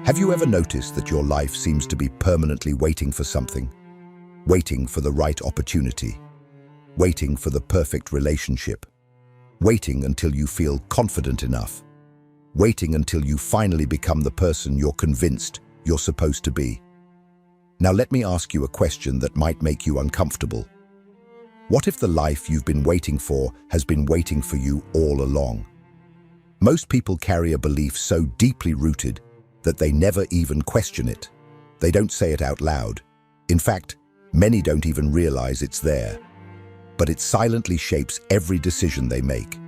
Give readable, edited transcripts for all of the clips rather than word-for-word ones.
Have you ever noticed that your life seems to be permanently waiting for something? Waiting for the right opportunity, waiting for the perfect relationship, waiting until you feel confident enough, waiting until you finally become the person you're convinced you're supposed to be. Now let me ask you a question that might make you uncomfortable. What if the life you've been waiting for has been waiting for you all along? Most people carry a belief so deeply rooted that they never even question it. They don't say it out loud. In fact, many don't even realize it's there. But it silently shapes every decision they make.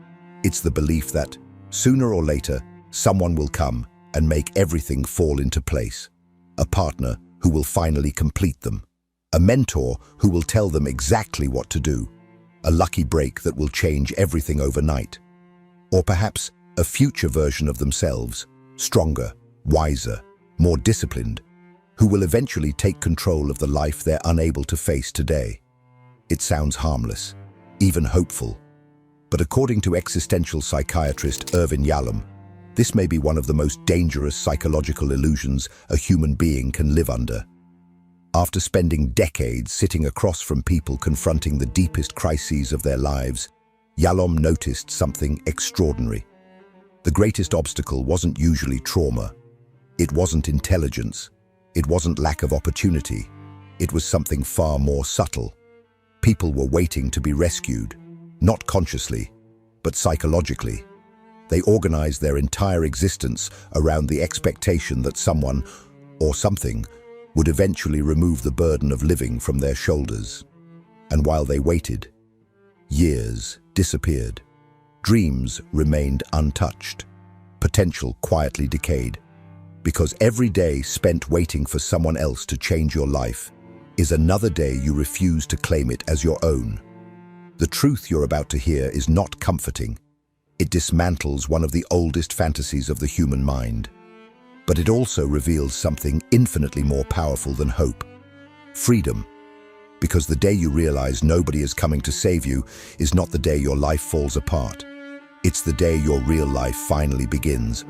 It's the belief that, sooner or later, someone will come and make everything fall into place. A partner who will finally complete them. A mentor who will tell them exactly what to do. A lucky break that will change everything overnight. Or perhaps a future version of themselves, stronger, wiser, more disciplined, who will eventually take control of the life they're unable to face today. It sounds harmless, even hopeful. But according to existential psychiatrist Irvin Yalom, this may be one of the most dangerous psychological illusions a human being can live under. After spending decades sitting across from people confronting the deepest crises of their lives, Yalom noticed something extraordinary. The greatest obstacle wasn't usually trauma. It wasn't intelligence. It wasn't lack of opportunity. It was something far more subtle. People were waiting to be rescued, not consciously, but psychologically. They organized their entire existence around the expectation that someone, or something, would eventually remove the burden of living from their shoulders. And while they waited, years disappeared. Dreams remained untouched. Potential quietly decayed. Because every day spent waiting for someone else to change your life is another day you refuse to claim it as your own. The truth you're about to hear is not comforting. It dismantles one of the oldest fantasies of the human mind. But it also reveals something infinitely more powerful than hope. Freedom. Because the day you realize nobody is coming to save you is not the day your life falls apart. It's the day your real life finally begins.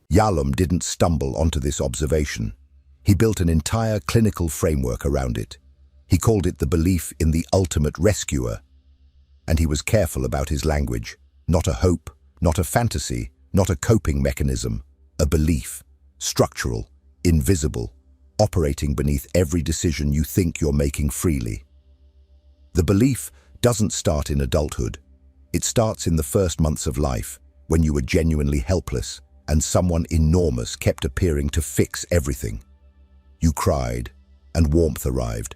Yalom didn't stumble onto this observation. He built an entire clinical framework around it. He called it the belief in the ultimate rescuer. And he was careful about his language. Not a hope, not a fantasy, not a coping mechanism. A belief, structural, invisible, operating beneath every decision you think you're making freely. The belief doesn't start in adulthood. It starts in the first months of life, when you were genuinely helpless and someone enormous kept appearing to fix everything. You cried, and warmth arrived.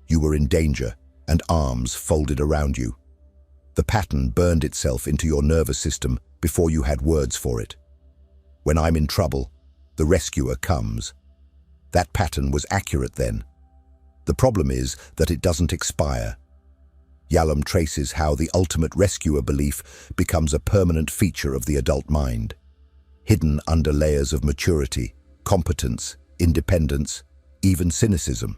You were in danger, and arms folded around you. The pattern burned itself into your nervous system before you had words for it. When I'm in trouble, the rescuer comes. That pattern was accurate then. The problem is that it doesn't expire. Yalom traces how the ultimate rescuer belief becomes a permanent feature of the adult mind. Hidden under layers of maturity, competence, independence, even cynicism.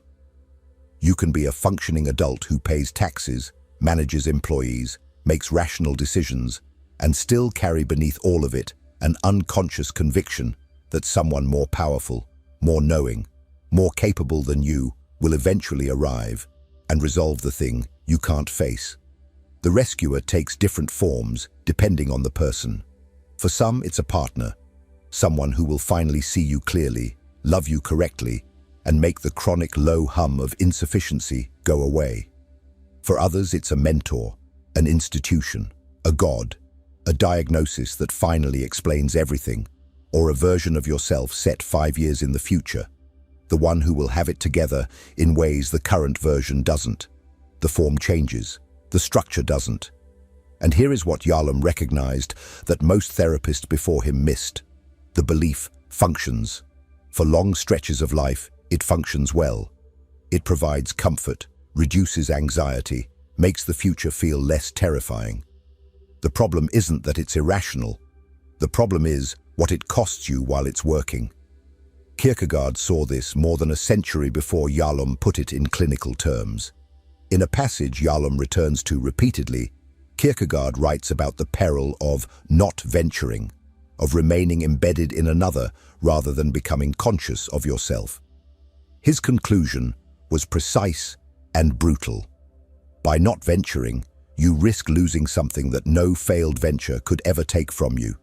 You can be a functioning adult who pays taxes, manages employees, makes rational decisions, and still carry beneath all of it an unconscious conviction that someone more powerful, more knowing, more capable than you will eventually arrive and resolve the thing you can't face. The rescuer takes different forms depending on the person. For some, it's a partner, someone who will finally see you clearly, love you correctly, and make the chronic low hum of insufficiency go away. For others, it's a mentor, an institution, a god, a diagnosis that finally explains everything, or a version of yourself set 5 years in the future, the one who will have it together in ways the current version doesn't. The form changes, the structure doesn't. And here is what Yalom recognized that most therapists before him missed. The belief functions. For long stretches of life, it functions well. It provides comfort, reduces anxiety, makes the future feel less terrifying. The problem isn't that it's irrational. The problem is what it costs you while it's working. Kierkegaard saw this more than a century before Yalom put it in clinical terms. In a passage Yalom returns to repeatedly, Kierkegaard writes about the peril of not venturing, of remaining embedded in another rather than becoming conscious of yourself. His conclusion was precise and brutal. By not venturing, you risk losing something that no failed venture could ever take from you.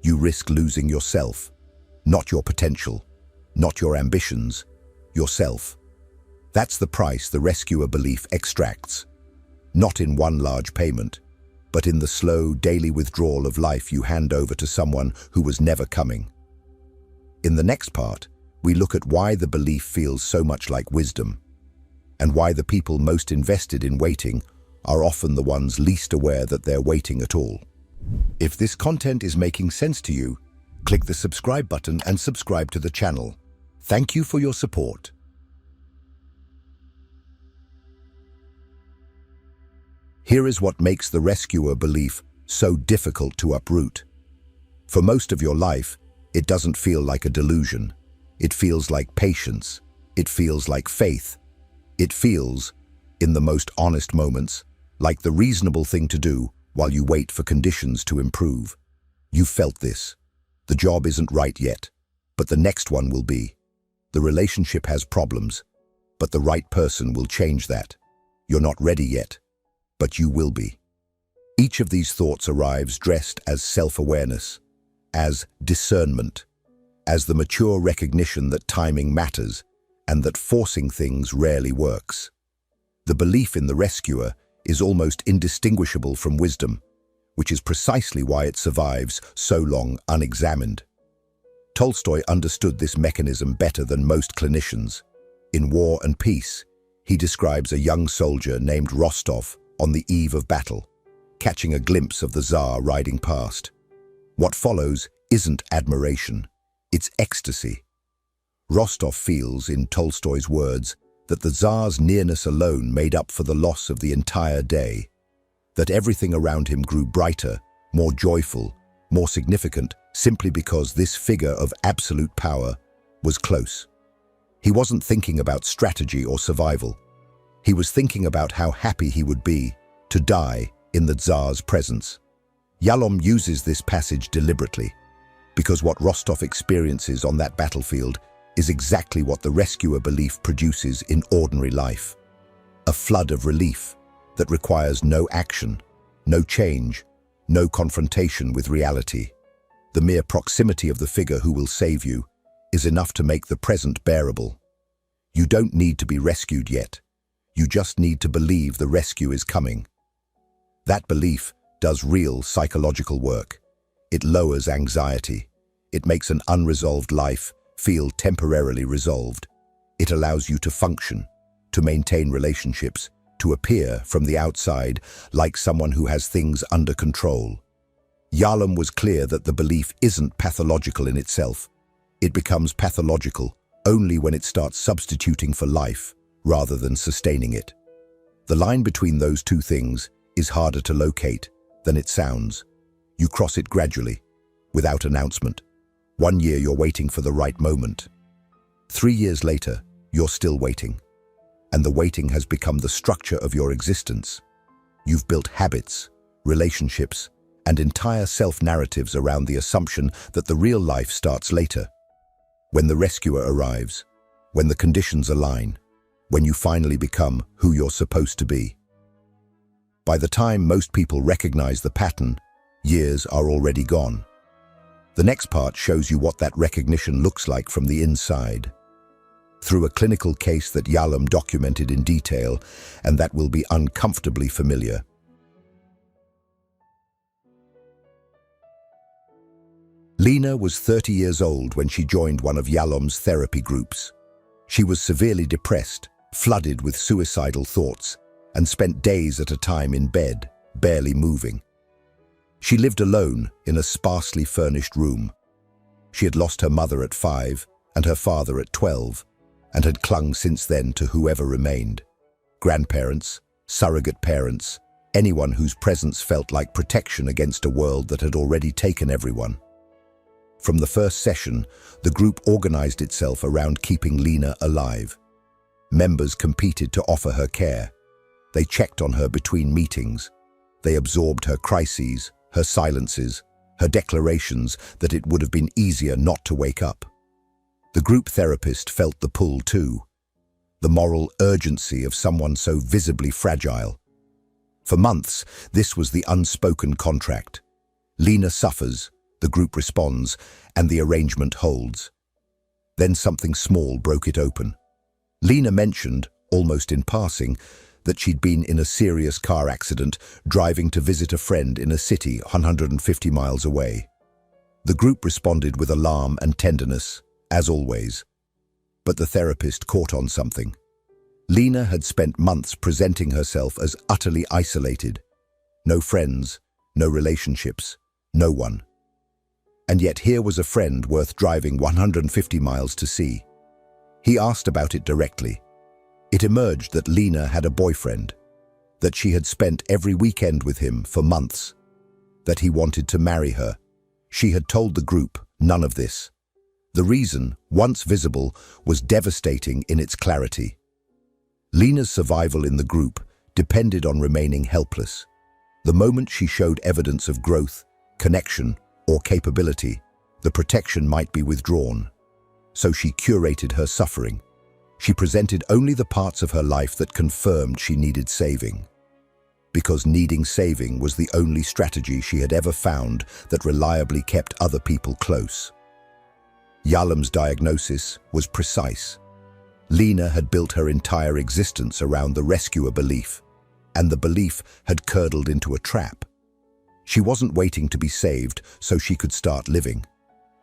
You risk losing yourself, not your potential, not your ambitions, yourself. That's the price the rescuer belief extracts, not in one large payment, but in the slow, daily withdrawal of life you hand over to someone who was never coming. In the next part, we look at why the belief feels so much like wisdom, and why the people most invested in waiting are often the ones least aware that they're waiting at all. If this content is making sense to you, click the subscribe button and subscribe to the channel. Thank you for your support. Here is what makes the rescuer belief so difficult to uproot. For most of your life, it doesn't feel like a delusion. It feels like patience. It feels like faith. It feels, in the most honest moments, like the reasonable thing to do while you wait for conditions to improve. You've felt this. The job isn't right yet, but the next one will be. The relationship has problems, but the right person will change that. You're not ready yet, but you will be. Each of these thoughts arrives dressed as self-awareness, as discernment, as the mature recognition that timing matters and that forcing things rarely works. The belief in the rescuer is almost indistinguishable from wisdom, which is precisely why it survives so long unexamined. Tolstoy understood this mechanism better than most clinicians. In War and Peace, he describes a young soldier named Rostov on the eve of battle, catching a glimpse of the Tsar riding past. What follows isn't admiration, it's ecstasy. Rostov feels, in Tolstoy's words, that the Tsar's nearness alone made up for the loss of the entire day, that everything around him grew brighter, more joyful, more significant, simply because this figure of absolute power was close. He wasn't thinking about strategy or survival. He was thinking about how happy he would be to die in the Tsar's presence. Yalom uses this passage deliberately, because what Rostov experiences on that battlefield is exactly what the rescuer belief produces in ordinary life. A flood of relief that requires no action, no change, no confrontation with reality. The mere proximity of the figure who will save you is enough to make the present bearable. You don't need to be rescued yet. You just need to believe the rescue is coming. That belief does real psychological work. It lowers anxiety. It makes an unresolved life feel temporarily resolved. It allows you to function, to maintain relationships, to appear from the outside like someone who has things under control. Yalom was clear that the belief isn't pathological in itself. It becomes pathological only when it starts substituting for life rather than sustaining it. The line between those two things is harder to locate than it sounds. You cross it gradually, without announcement. 1 year you're waiting for the right moment. 3 years later, you're still waiting. And the waiting has become the structure of your existence. You've built habits, relationships, and entire self-narratives around the assumption that the real life starts later. When the rescuer arrives, when the conditions align, when you finally become who you're supposed to be. By the time most people recognize the pattern, years are already gone. The next part shows you what that recognition looks like from the inside. Through a clinical case that Yalom documented in detail, and that will be uncomfortably familiar. Lena was 30 years old when she joined one of Yalom's therapy groups. She was severely depressed, flooded with suicidal thoughts, and spent days at a time in bed, barely moving. She lived alone in a sparsely furnished room. She had lost her mother at 5 and her father at 12, and had clung since then to whoever remained. Grandparents, surrogate parents, anyone whose presence felt like protection against a world that had already taken everyone. From the first session, the group organized itself around keeping Lena alive. Members competed to offer her care. They checked on her between meetings. They absorbed her crises, her silences, her declarations that it would have been easier not to wake up. The group therapist felt the pull too, the moral urgency of someone so visibly fragile. For months, this was the unspoken contract. Lena suffers, the group responds, and the arrangement holds. Then something small broke it open. Lena mentioned, almost in passing, that she'd been in a serious car accident driving to visit a friend in a city 150 miles away. The group responded with alarm and tenderness, as always. But the therapist caught on something. Lena had spent months presenting herself as utterly isolated. No friends, no relationships, no one. And yet here was a friend worth driving 150 miles to see. He asked about it directly. It emerged that Lena had a boyfriend, that she had spent every weekend with him for months, that he wanted to marry her. She had told the group none of this. The reason, once visible, was devastating in its clarity. Lena's survival in the group depended on remaining helpless. The moment she showed evidence of growth, connection, or capability, the protection might be withdrawn. So she curated her suffering. She presented only the parts of her life that confirmed she needed saving. Because needing saving was the only strategy she had ever found that reliably kept other people close. Yalom's diagnosis was precise. Lena had built her entire existence around the rescuer belief, and the belief had curdled into a trap. She wasn't waiting to be saved so she could start living.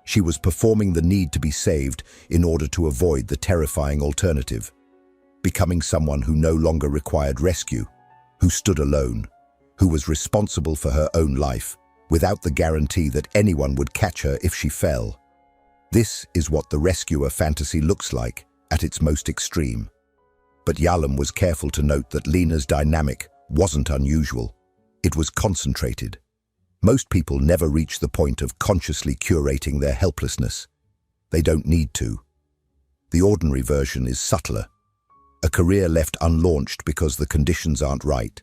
She was performing the need to be saved in order to avoid the terrifying alternative, becoming someone who no longer required rescue, who stood alone, who was responsible for her own life, without the guarantee that anyone would catch her if she fell. This is what the rescuer fantasy looks like at its most extreme. But Yalom was careful to note that Lena's dynamic wasn't unusual. It was concentrated. Most people never reach the point of consciously curating their helplessness. They don't need to. The ordinary version is subtler. A career left unlaunched because the conditions aren't right.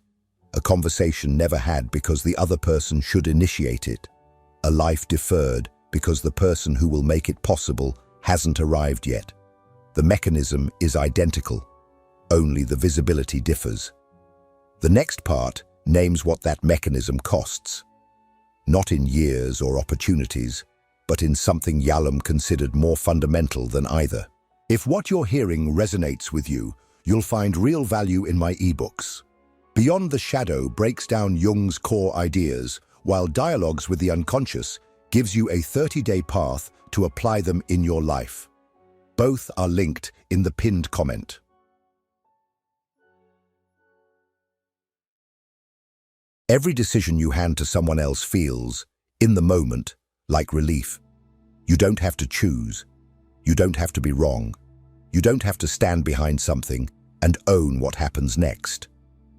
A conversation never had because the other person should initiate it. A life deferred because the person who will make it possible hasn't arrived yet. The mechanism is identical. Only the visibility differs. The next part names what that mechanism costs. Not in years or opportunities, but in something Yalom considered more fundamental than either. If what you're hearing resonates with you, you'll find real value in my ebooks. Beyond the Shadow breaks down Jung's core ideas, while Dialogues with the Unconscious gives you a 30-day path to apply them in your life. Both are linked in the pinned comment. Every decision you hand to someone else feels, in the moment, like relief. You don't have to choose. You don't have to be wrong. You don't have to stand behind something and own what happens next.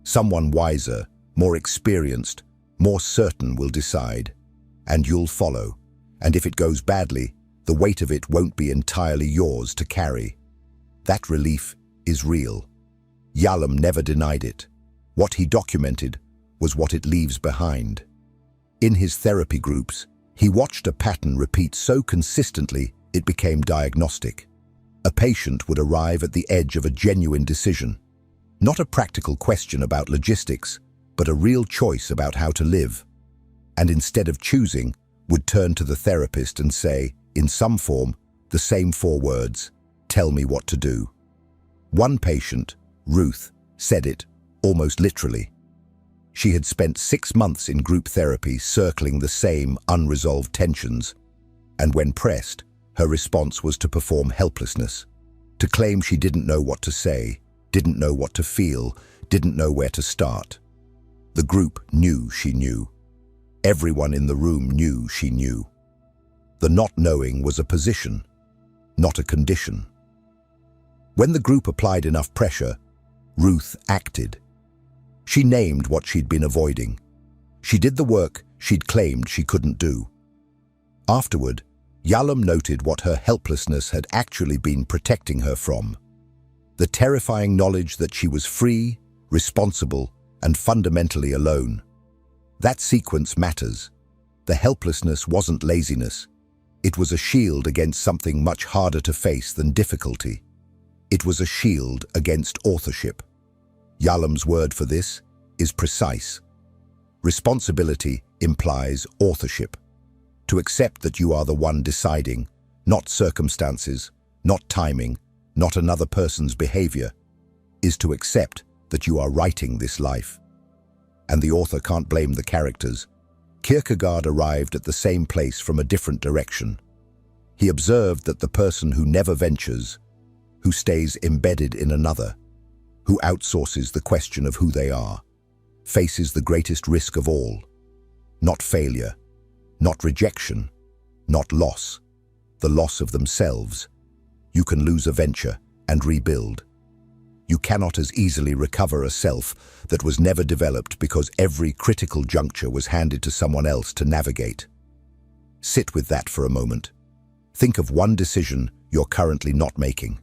Someone wiser, more experienced, more certain will decide, and you'll follow. And if it goes badly, the weight of it won't be entirely yours to carry. That relief is real. Yalom never denied it. What he documented was what it leaves behind. In his therapy groups, he watched a pattern repeat so consistently it became diagnostic. A patient would arrive at the edge of a genuine decision, not a practical question about logistics, but a real choice about how to live. And instead of choosing, would turn to the therapist and say, in some form, the same 4 words, "Tell me what to do." One patient, Ruth, said it, almost literally. She had spent 6 months in group therapy circling the same unresolved tensions, and when pressed, her response was to perform helplessness, to claim she didn't know what to say, didn't know what to feel, didn't know where to start. The group knew she knew. Everyone in the room knew she knew. The not knowing was a position, not a condition. When the group applied enough pressure, Ruth acted. She named what she'd been avoiding. She did the work she'd claimed she couldn't do. Afterward, Yalom noted what her helplessness had actually been protecting her from. The terrifying knowledge that she was free, responsible, and fundamentally alone. That sequence matters. The helplessness wasn't laziness. It was a shield against something much harder to face than difficulty. It was a shield against authorship. Yalom's word for this is precise. Responsibility implies authorship. To accept that you are the one deciding, not circumstances, not timing, not another person's behavior, is to accept that you are writing this life. And the author can't blame the characters. Kierkegaard arrived at the same place from a different direction. He observed that the person who never ventures, who stays embedded in another, who outsources the question of who they are, faces the greatest risk of all. Not failure, not rejection, not loss, the loss of themselves. You can lose a venture and rebuild. You cannot as easily recover a self that was never developed because every critical juncture was handed to someone else to navigate. Sit with that for a moment. Think of one decision you're currently not making.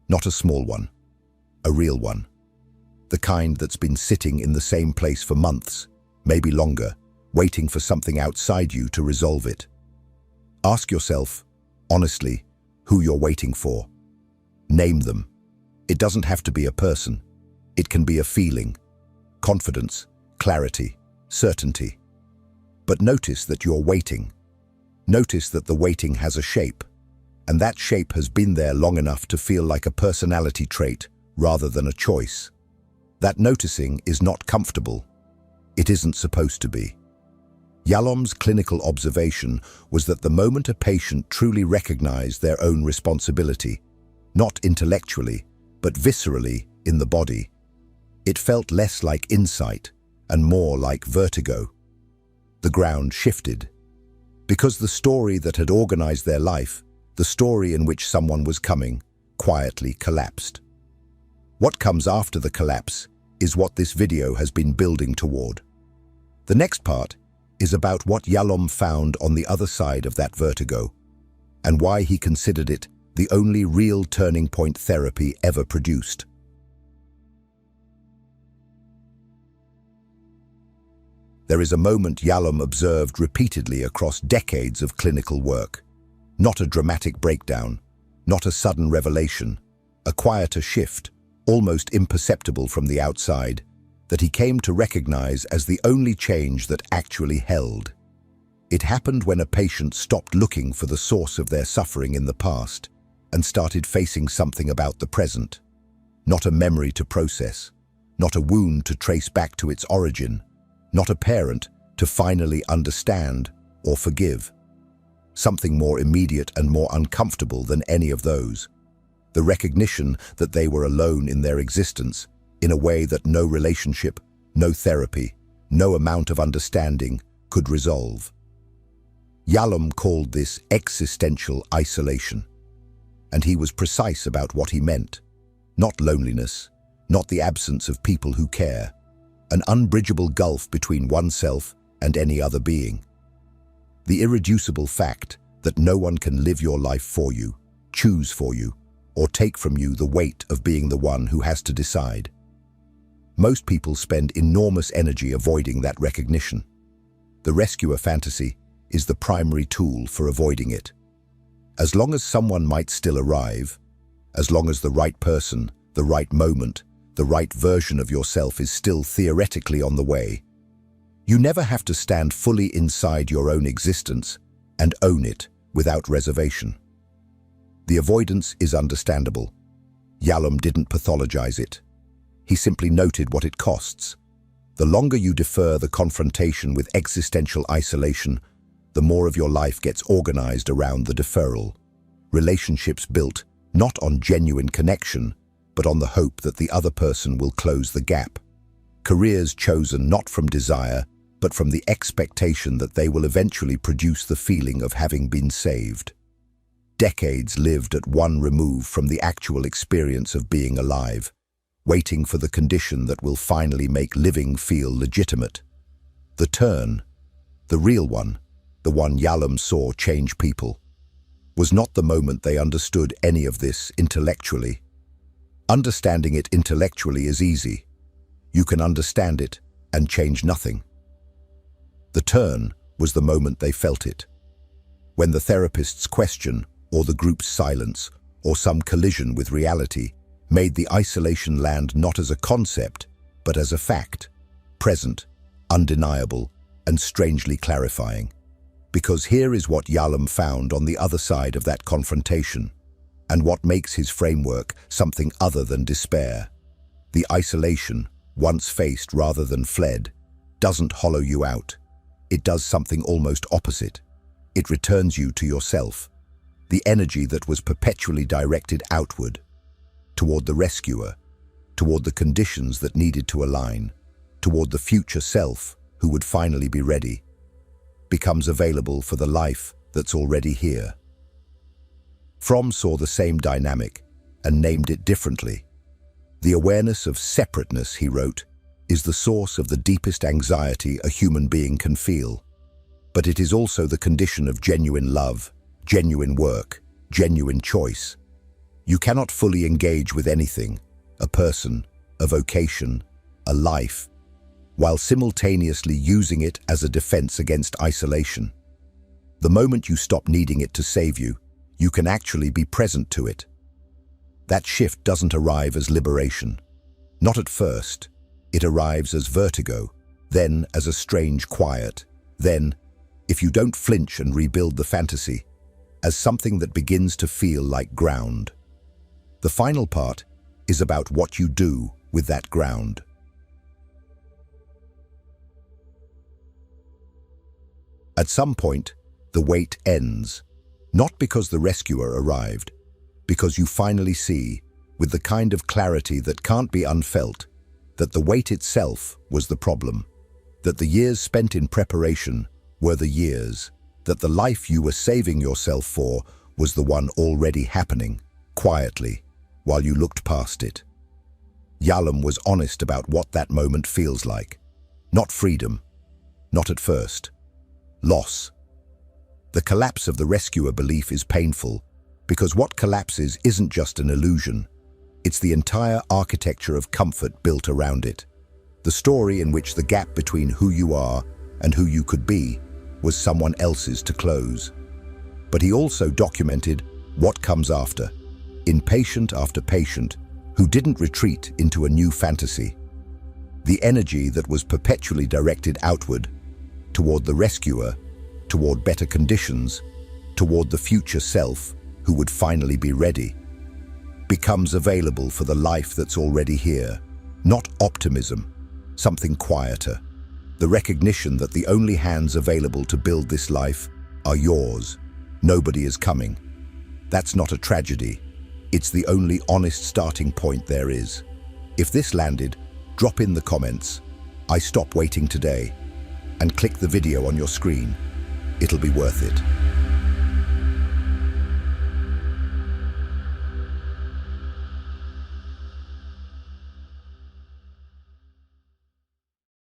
Not a small one, a real one. The kind that's been sitting in the same place for months, maybe longer, waiting for something outside you to resolve it. Ask yourself, honestly, who you're waiting for. Name them. It doesn't have to be a person. It can be a feeling, confidence, clarity, certainty. But notice that you're waiting. Notice that the waiting has a shape, and that shape has been there long enough to feel like a personality trait rather than a choice. That noticing is not comfortable. It isn't supposed to be. Yalom's clinical observation was that the moment a patient truly recognized their own responsibility, not intellectually, but viscerally in the body, it felt less like insight and more like vertigo. The ground shifted. Because the story that had organized their life, the story in which someone was coming, quietly collapsed. What comes after the collapse is what this video has been building toward. The next part is about what Yalom found on the other side of that vertigo, and why he considered it the only real turning point therapy ever produced. There is a moment Yalom observed repeatedly across decades of clinical work. Not a dramatic breakdown, not a sudden revelation, a quieter shift, almost imperceptible from the outside, that he came to recognize as the only change that actually held. It happened when a patient stopped looking for the source of their suffering in the past and started facing something about the present. Not a memory to process, not a wound to trace back to its origin, not a parent to finally understand or forgive. Something more immediate and more uncomfortable than any of those. The recognition that they were alone in their existence, in a way that no relationship, no therapy, no amount of understanding could resolve. Yalom called this existential isolation, and he was precise about what he meant. Not loneliness, not the absence of people who care, an unbridgeable gulf between oneself and any other being. The irreducible fact that no one can live your life for you, choose for you, or take from you the weight of being the one who has to decide. Most people spend enormous energy avoiding that recognition. The rescuer fantasy is the primary tool for avoiding it. As long as someone might still arrive, as long as the right person, the right moment, the right version of yourself is still theoretically on the way, you never have to stand fully inside your own existence and own it without reservation. The avoidance is understandable. Yalom didn't pathologize it. He simply noted what it costs. The longer you defer the confrontation with existential isolation, the more of your life gets organized around the deferral. Relationships built not on genuine connection, but on the hope that the other person will close the gap. Careers chosen not from desire, but from the expectation that they will eventually produce the feeling of having been saved. Decades lived at one remove from the actual experience of being alive, waiting for the condition that will finally make living feel legitimate. The turn, the real one, the one Yalom saw change people, was not the moment they understood any of this intellectually. Understanding it intellectually is easy. You can understand it and change nothing. The turn was the moment they felt it. When the therapist's question, or the group's silence, or some collision with reality, made the isolation land not as a concept, but as a fact, present, undeniable, and strangely clarifying. Because here is what Yalom found on the other side of that confrontation, and what makes his framework something other than despair. The isolation, once faced rather than fled, doesn't hollow you out. It does something almost opposite. It returns you to yourself, the energy that was perpetually directed outward, toward the rescuer, toward the conditions that needed to align, toward the future self who would finally be ready, becomes available for the life that's already here. Fromm saw the same dynamic and named it differently. The awareness of separateness, he wrote, is the source of the deepest anxiety a human being can feel. But it is also the condition of genuine love, genuine work, genuine choice. You cannot fully engage with anything, a person, a vocation, a life, while simultaneously using it as a defense against isolation. The moment you stop needing it to save you, you can actually be present to it. That shift doesn't arrive as liberation. Not at first. It arrives as vertigo, then as a strange quiet, then, if you don't flinch and rebuild the fantasy, as something that begins to feel like ground. The final part is about what you do with that ground. At some point, the wait ends, not because the rescuer arrived, because you finally see, with the kind of clarity that can't be unfelt, that the wait itself was the problem, that the years spent in preparation were the years, that the life you were saving yourself for was the one already happening, quietly, while you looked past it. Yalom was honest about what that moment feels like. Not freedom, not at first. Loss. The collapse of the rescuer belief is painful, because what collapses isn't just an illusion. It's the entire architecture of comfort built around it. The story in which the gap between who you are and who you could be was someone else's to close. But he also documented what comes after, in patient after patient who didn't retreat into a new fantasy. The energy that was perpetually directed outward, toward the rescuer, toward better conditions, toward the future self who would finally be ready, becomes available for the life that's already here. Not optimism, something quieter. The recognition that the only hands available to build this life are yours. Nobody is coming. That's not a tragedy. It's the only honest starting point there is. If this landed, drop in the comments, "I stop waiting today," and click the video on your screen. It'll be worth it.